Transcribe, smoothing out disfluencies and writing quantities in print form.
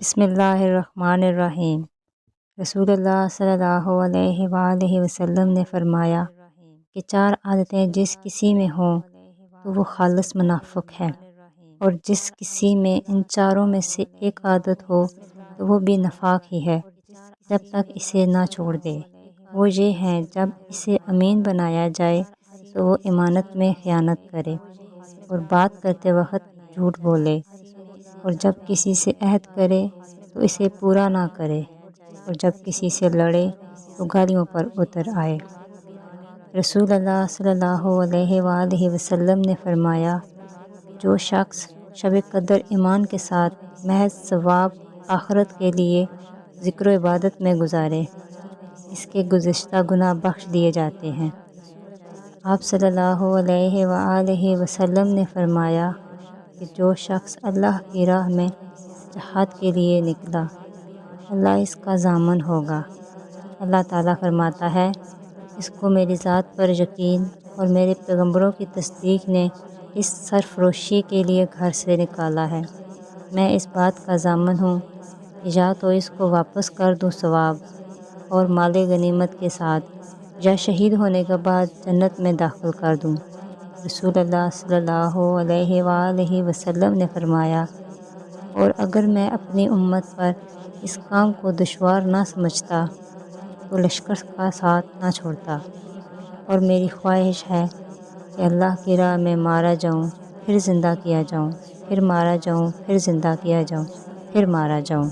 بسم اللہ الرحمن الرحیم۔ رسول اللہ صلی اللہ علیہ وآلہ وسلم نے فرمایا کہ 4 عادتیں جس کسی میں ہوں تو وہ خالص منافق ہے، اور جس کسی میں ان چاروں میں سے ایک عادت ہو تو وہ بھی نفاق ہی ہے جب تک اسے نہ چھوڑ دے۔ وہ یہ ہیں: جب اسے امین بنایا جائے تو وہ امانت میں خیانت کرے اور بات کرتے وقت جھوٹ بولے، اور جب کسی سے عہد کرے تو اسے پورا نہ کرے، اور جب کسی سے لڑے تو گالیوں پر اتر آئے۔ رسول اللہ صلی اللہ علیہ وآلہ وسلم نے فرمایا، جو شخص شب قدر ایمان کے ساتھ محض ثواب آخرت کے لیے ذکر و عبادت میں گزارے، اس کے گزشتہ گناہ بخش دیے جاتے ہیں۔ آپ صلی اللہ علیہ وآلہ وسلم نے فرمایا کہ جو شخص اللہ کی راہ میں جہاد کے لیے نکلا، اللہ اس کا ضامن ہوگا۔ اللہ تعالیٰ فرماتا ہے، اس کو میری ذات پر یقین اور میرے پیغمبروں کی تصدیق نے اس سرفروشی کے لیے گھر سے نکالا ہے۔ میں اس بات کا ضامن ہوں کہ یا تو اس کو واپس کر دوں ثواب اور مال غنیمت کے ساتھ، یا شہید ہونے کے بعد جنت میں داخل کر دوں۔ رسول اللہ صلی اللہ علیہ وآلہ وسلم نے فرمایا، اور اگر میں اپنی امت پر اس کام کو دشوار نہ سمجھتا تو لشکر کا ساتھ نہ چھوڑتا، اور میری خواہش ہے کہ اللہ کی راہ میں مارا جاؤں، پھر زندہ کیا جاؤں، پھر مارا جاؤں، پھر زندہ کیا جاؤں، پھر مارا جاؤں۔